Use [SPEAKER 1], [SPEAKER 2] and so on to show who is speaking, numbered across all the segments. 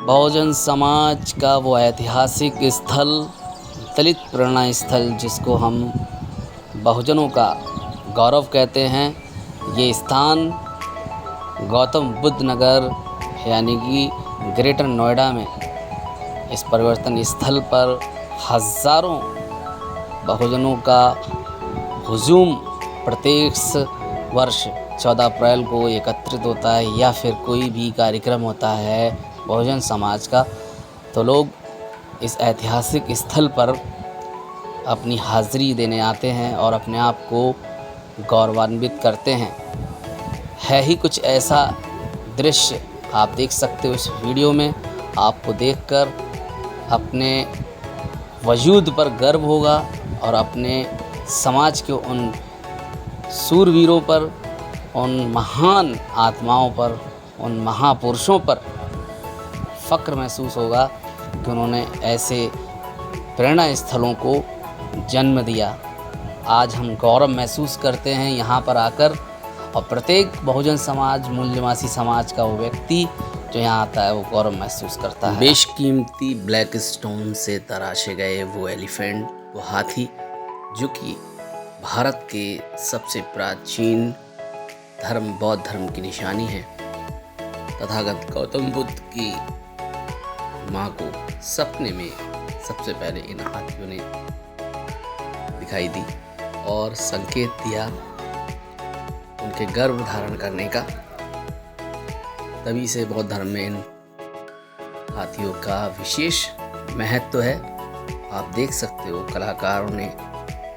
[SPEAKER 1] बहुजन समाज का वो ऐतिहासिक स्थल, दलित प्रेरणा स्थल जिसको हम बहुजनों का गौरव कहते हैं, ये स्थान गौतम बुद्ध नगर यानी कि ग्रेटर नोएडा में इस परिवर्तन स्थल पर हज़ारों बहुजनों का हुजूम प्रत्येक वर्ष 14 अप्रैल को एकत्रित होता है या फिर कोई भी कार्यक्रम होता है बहुजन समाज का, तो लोग इस ऐतिहासिक स्थल पर अपनी हाज़िरी देने आते हैं और अपने आप को गौरवान्वित करते हैं। है ही कुछ ऐसा दृश्य आप देख सकते हो इस वीडियो में। आपको देखकर अपने वजूद पर गर्व होगा और अपने समाज के उन सूरवीरों पर, उन महान आत्माओं पर, उन महापुरुषों पर फ़क्र महसूस होगा कि उन्होंने ऐसे प्रेरणा स्थलों को जन्म दिया। आज हम गौरव महसूस करते हैं यहाँ पर आकर, और प्रत्येक बहुजन समाज, मूल्यवासी समाज का वो व्यक्ति जो यहाँ आता है वो गौरव महसूस करता है। बेशकीमती ब्लैक स्टोन से तराशे गए वो एलिफेंट, वो हाथी, जो कि भारत के सबसे प्राचीन धर्म बौद्ध धर्म की निशानी है। तथागत गौतम बुद्ध की माँ को सपने में सबसे पहले इन हाथियों ने दिखाई दी और संकेत दिया उनके गर्भ धारण करने का। तभी से बौद्ध धर्म में इन हाथियों का विशेष महत्व है। आप देख सकते हो कलाकारों ने,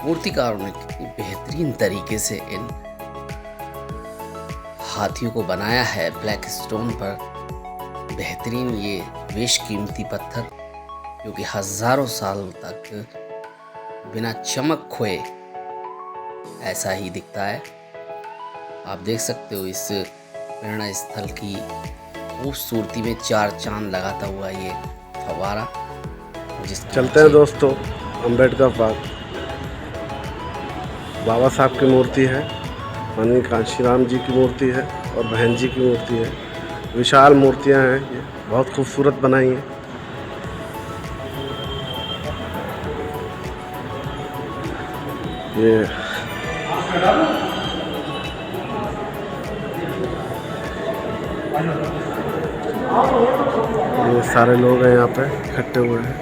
[SPEAKER 1] मूर्तिकारों ने कितनी बेहतरीन तरीके से इन हाथियों को बनाया है ब्लैक स्टोन पर। बेहतरीन ये बेशकीमती पत्थर जो कि हज़ारों साल तक बिना चमक खोए ऐसा ही दिखता है। आप देख सकते हो इस प्रेरणा स्थल की खूबसूरती में चार चांद लगाता हुआ ये फव्वारा।
[SPEAKER 2] चलते हैं दोस्तों अम्बेडकर पार्क। बाबा साहब की मूर्ति है, माननीय कांशीराम जी की मूर्ति है और बहन जी की मूर्ति है। विशाल मूर्तियां हैं, ये बहुत खूबसूरत बनाई हैं। ये सारे लोग हैं यहाँ पे इकट्ठे हुए हैं।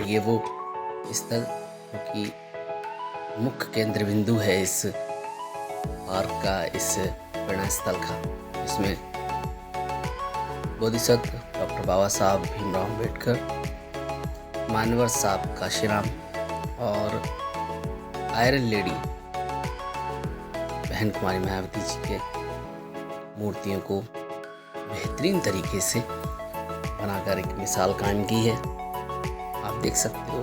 [SPEAKER 1] ये वो स्थल कि मुख्य केंद्र बिंदु है इस पार्क का, इस प्रेरणा स्थल का, इसमें बोधिसत्व डॉक्टर बाबा साहब भीमराव अम्बेडकर, मानवर साहब काशीराम और आयरन लेडी बहन कुमारी मायावती जी के मूर्तियों को बेहतरीन तरीके से बनाकर एक मिसाल कायम की है। आप देख सकते हो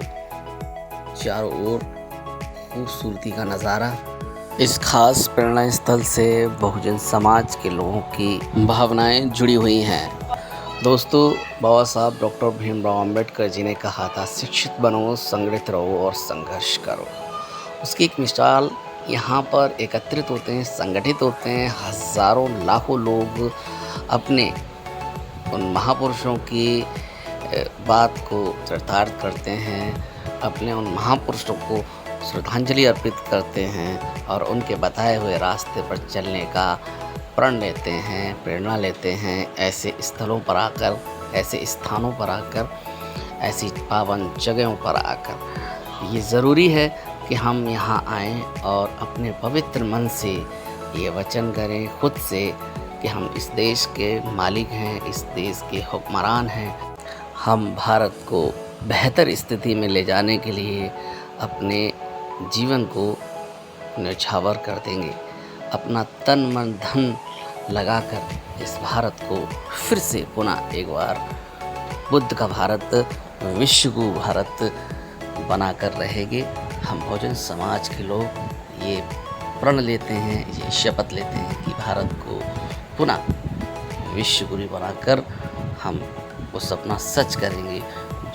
[SPEAKER 1] चारों ओर खूबसूरती का नज़ारा। इस खास प्रेरणा स्थल से बहुजन समाज के लोगों की भावनाएं जुड़ी हुई हैं। दोस्तों, बाबा साहब डॉक्टर भीमराव अम्बेडकर जी ने कहा था, शिक्षित बनो, संगठित रहो और संघर्ष करो। उसकी एक मिसाल यहाँ पर एकत्रित होते हैं, संगठित होते हैं, हज़ारों लाखों लोग अपने उन महापुरुषों की बात को चरितार्थ करते हैं, अपने उन महापुरुषों को श्रद्धांजलि अर्पित करते हैं और उनके बताए हुए रास्ते पर चलने का प्रण लेते हैं, प्रेरणा लेते हैं। ऐसे स्थलों पर आकर, ऐसे स्थानों पर आकर, ऐसी पावन जगहों पर आकर ये ज़रूरी है कि हम यहाँ आएँ और अपने पवित्र मन से ये वचन करें खुद से कि हम इस देश के मालिक हैं, इस देश के हुक्मरान हैं। हम भारत को बेहतर स्थिति में ले जाने के लिए अपने जीवन को न्यौछावर कर देंगे, अपना तन मन धन लगाकर इस भारत को फिर से पुनः एक बार बुद्ध का भारत, विश्व को भारत बनाकर रहेंगे। हम बहुजन समाज के लोग ये प्रण लेते हैं, ये शपथ लेते हैं कि भारत को पुनः विश्व गुरु बनाकर हम वो सपना सच करेंगे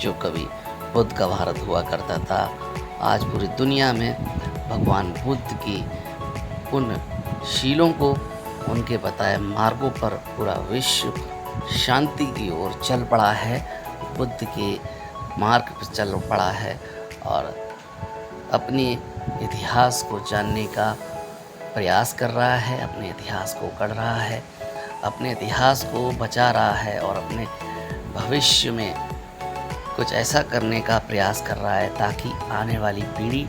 [SPEAKER 1] जो कभी बुद्ध का भारत हुआ करता था। आज पूरी दुनिया में भगवान बुद्ध की उन शीलों को उनके बताए मार्गों पर पूरा विश्व शांति की ओर चल पड़ा है, बुद्ध के मार्ग पर चल पड़ा है और अपने इतिहास को जानने का प्रयास कर रहा है, अपने इतिहास को पढ़ रहा है, अपने इतिहास को बचा रहा है और अपने भविष्य में कुछ ऐसा करने का प्रयास कर रहा है ताकि आने वाली पीढ़ी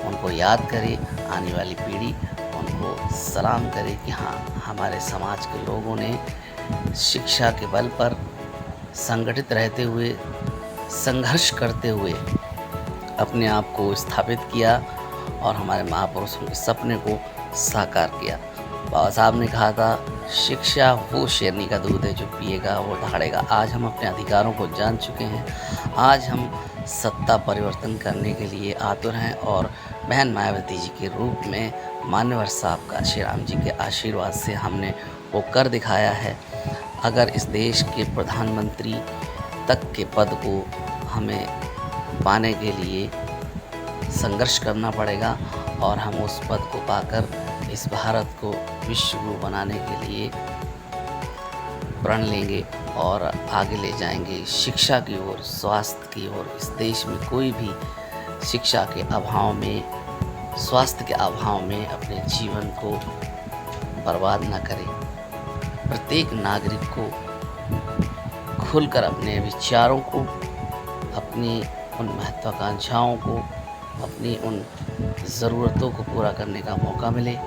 [SPEAKER 1] उनको याद करे, आने वाली पीढ़ी उनको सलाम करे कि हाँ, हमारे समाज के लोगों ने शिक्षा के बल पर संगठित रहते हुए, संघर्ष करते हुए अपने आप को स्थापित किया और हमारे महापुरुषों के सपने को साकार किया। बाबा साहब ने कहा था, शिक्षा वो शेरनी का दूध है जो पिएगा वो दहाड़ेगा। आज हम अपने अधिकारों को जान चुके हैं, आज हम सत्ता परिवर्तन करने के लिए आतुर हैं और बहन मायावती जी के रूप में मान्यवर साहब का श्री राम जी के आशीर्वाद से हमने वो कर दिखाया है। अगर इस देश के प्रधानमंत्री तक के पद को हमें पाने के लिए संघर्ष करना पड़ेगा और हम उस पद को पाकर इस भारत को विश्व गुरु बनाने के लिए प्रण लेंगे और आगे ले जाएंगे शिक्षा की ओर, स्वास्थ्य की ओर। इस देश में कोई भी शिक्षा के अभाव में, स्वास्थ्य के अभाव में अपने जीवन को बर्बाद न करे। प्रत्येक नागरिक को खुलकर अपने विचारों को, अपनी उन महत्वाकांक्षाओं को, अपनी उन ज़रूरतों को पूरा करने का मौका मिले।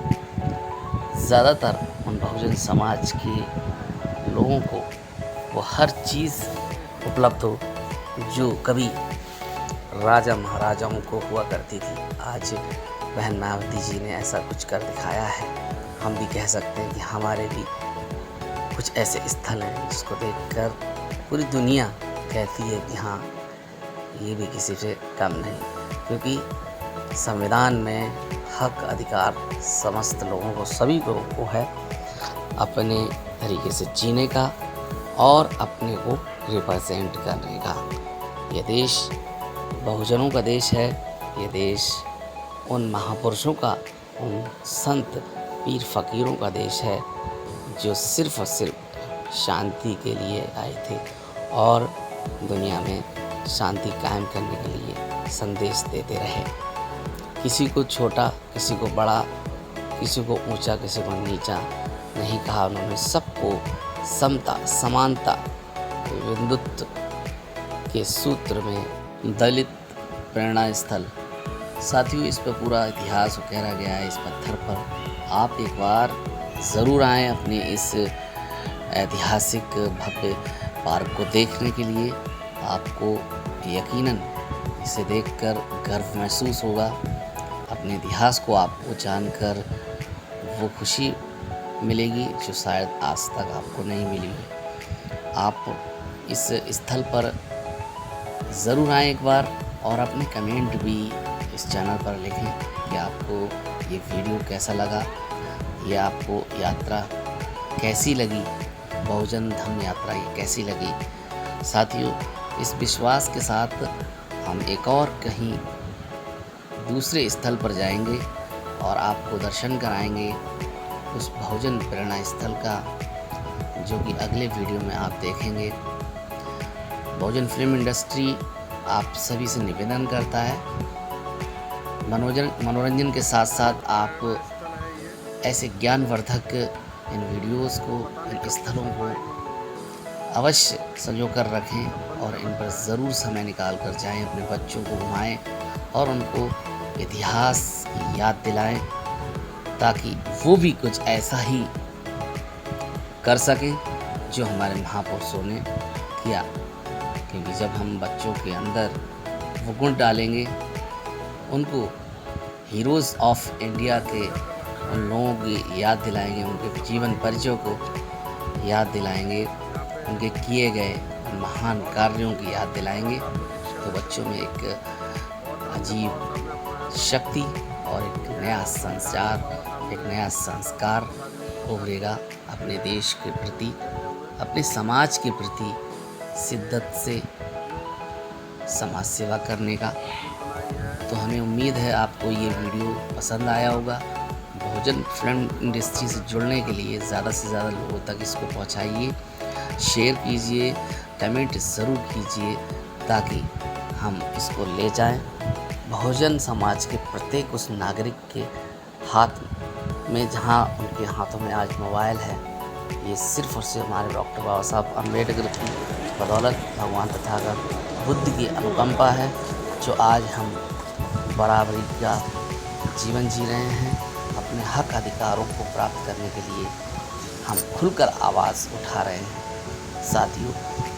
[SPEAKER 1] ज़्यादातर उन बहुजन समाज के लोगों को वो हर चीज़ उपलब्ध हो जो कभी राजा महाराजाओं को हुआ करती थी। आज बहन मायावती जी ने ऐसा कुछ कर दिखाया है। हम भी कह सकते हैं कि हमारे भी कुछ ऐसे स्थल हैं जिसको देखकर पूरी दुनिया कहती है कि हाँ, ये भी किसी से कम नहीं, क्योंकि संविधान में हक अधिकार समस्त लोगों को, सभी लोगों को है अपने तरीके से जीने का और अपने को रिप्रेजेंट करने का। ये देश बहुजनों का देश है, ये देश उन महापुरुषों का, उन संत पीर फकीरों का देश है जो सिर्फ़ और सिर्फ शांति के लिए आए थे और दुनिया में शांति कायम करने के लिए संदेश देते रहे। किसी को छोटा, किसी को बड़ा, किसी को ऊंचा, किसी को नीचा नहीं कहा उन्होंने। सबको समता, समानता, हिंदुत्व के सूत्र में दलित प्रेरणा स्थल। साथियों, इस पर पूरा इतिहास उकेरा गया है इस पत्थर पर। आप एक बार ज़रूर आएँ अपने इस ऐतिहासिक भव्य पार्क को देखने के लिए। आपको यकीनन इसे देखकर गर्व महसूस होगा। अपने इतिहास को आपको जानकर वो खुशी मिलेगी जो शायद आज तक आपको नहीं मिली है। आप इस स्थल पर ज़रूर आएँ एक बार और अपने कमेंट भी इस चैनल पर लिखें कि आपको ये वीडियो कैसा लगा, ये आपको यात्रा कैसी लगी, बहुजन धम्म यात्रा ये कैसी लगी। साथियों, इस विश्वास के साथ हम एक और कहीं दूसरे स्थल पर जाएंगे और आपको दर्शन कराएंगे उस बहुजन प्रेरणा स्थल का, जो कि अगले वीडियो में आप देखेंगे। बहुजन फिल्म इंडस्ट्री आप सभी से निवेदन करता है, मनोरंजन के साथ साथ आप ऐसे ज्ञानवर्धक इन वीडियोस को, इन स्थलों को अवश्य संजो कर रखें और इन पर ज़रूर समय निकाल कर जाएं, अपने बच्चों को घुमाएं और उनको इतिहास की याद दिलाएं ताकि वो भी कुछ ऐसा ही कर सकें जो हमारे महापुरुषों ने किया। क्योंकि जब हम बच्चों के अंदर वो गुण डालेंगे, उनको हीरोज़ ऑफ इंडिया के उन लोगों की याद दिलाएंगे, उनके जीवन परिचय को याद दिलाएंगे, उनके किए गए महान कार्यों की याद दिलाएंगे, तो बच्चों में एक अजीब शक्ति और एक नया संचार, एक नया संस्कार उभरेगा अपने देश के प्रति, अपने समाज के प्रति शिद्दत से समाज सेवा करने का। तो हमें उम्मीद है आपको ये वीडियो पसंद आया होगा। बहुजन फिल्म इंडस्ट्री से जुड़ने के लिए ज़्यादा से ज़्यादा लोगों तक इसको पहुंचाइए, शेयर कीजिए, कमेंट ज़रूर कीजिए ताकि हम इसको ले जाएं। बहुजन समाज के प्रत्येक उस नागरिक के हाथ में जहां उनके हाथों में आज मोबाइल है, ये सिर्फ़ और सिर्फ हमारे डॉक्टर बाबा साहब अम्बेडकर की बदौलत, भगवान तथागत बुद्ध की अनुकंपा है जो आज हम बराबरी का जीवन जी रहे हैं। अपने हक अधिकारों को प्राप्त करने के लिए हम खुलकर आवाज़ उठा रहे हैं। साथियों,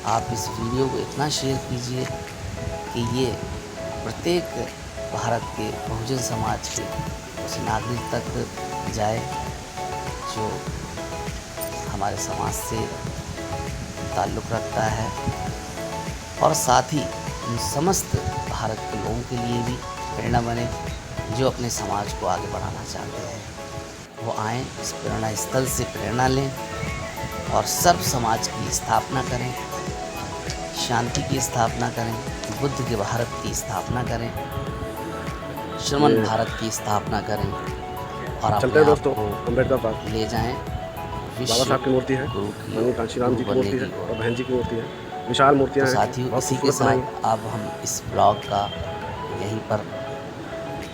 [SPEAKER 1] आप इस वीडियो को इतना शेयर कीजिए कि ये प्रत्येक भारत के बहुजन समाज के उस नागरिक तक जाए जो हमारे समाज से ताल्लुक़ रखता है, और साथ ही उन समस्त भारत के लोगों के लिए भी प्रेरणा बने जो अपने समाज को आगे बढ़ाना चाहते हैं। वो आएँ, इस प्रेरणा स्थल से प्रेरणा लें और सर्व समाज की स्थापना करें, शांति की स्थापना करें, बुद्ध के भारत की स्थापना करें, श्रमण भारत की स्थापना करें और अपने आप
[SPEAKER 2] दोस्तों,
[SPEAKER 1] को
[SPEAKER 2] अम्बेडकर पार्क
[SPEAKER 1] ले जाएं
[SPEAKER 2] बाबा साहब की मूर्ति है, माननीय कांशीराम जी की मूर्ति है और बहन जी की मूर्ति है। विशाल मूर्तियाँ
[SPEAKER 1] तो
[SPEAKER 2] हैं,
[SPEAKER 1] साथियों,
[SPEAKER 2] बहुत
[SPEAKER 1] इसी के
[SPEAKER 2] खूबसूरत बनाई
[SPEAKER 1] साथ अब हम इस ब्लॉग का यहीं पर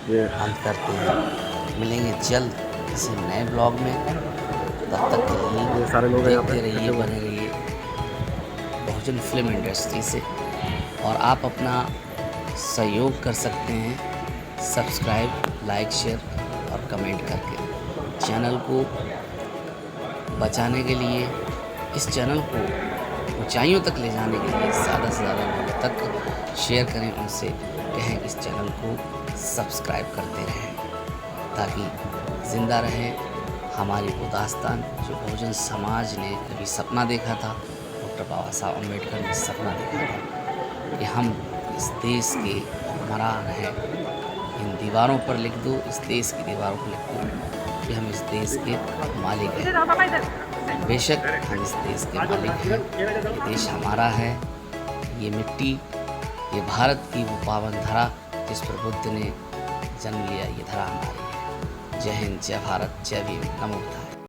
[SPEAKER 2] ये
[SPEAKER 1] अंत करते हैं। मिलेंगे जल्द किसी नए ब्लॉग में। तब तक के लिए
[SPEAKER 2] ये सारे लोग हैं यहाँ
[SPEAKER 1] देखते
[SPEAKER 2] पे
[SPEAKER 1] रहिए, बने रहिए बहुजन फिल्म इंडस्ट्री से। और आप अपना सहयोग कर सकते हैं सब्सक्राइब, लाइक, शेयर और कमेंट करके। चैनल को बचाने के लिए, इस चैनल को ऊंचाइयों तक ले जाने के लिए ज़्यादा से ज़्यादा लोगों तक शेयर करें, उनसे कहें इस चैनल को सब्सक्राइब करते रहें ताकि ज़िंदा रहे हमारी वो दास्तान जो बहुजन समाज ने कभी सपना देखा था। डॉक्टर बाबा साहब अम्बेडकर ने सपना देखा था कि हम इस देश के हुक्मरान हैं। इन दीवारों पर लिख दो, इस देश की दीवारों पर लिख दो कि हम इस देश के मालिक हैं। बेशक हम इस देश के मालिक हैं, ये देश हमारा है, ये मिट्टी, ये भारत की वो पावन धरा जिस पर बुद्ध ने जन्म लिया, ये धरा हमारी है। जय हिंद, जय भारत, जय भीम, नमो बुद्धाय।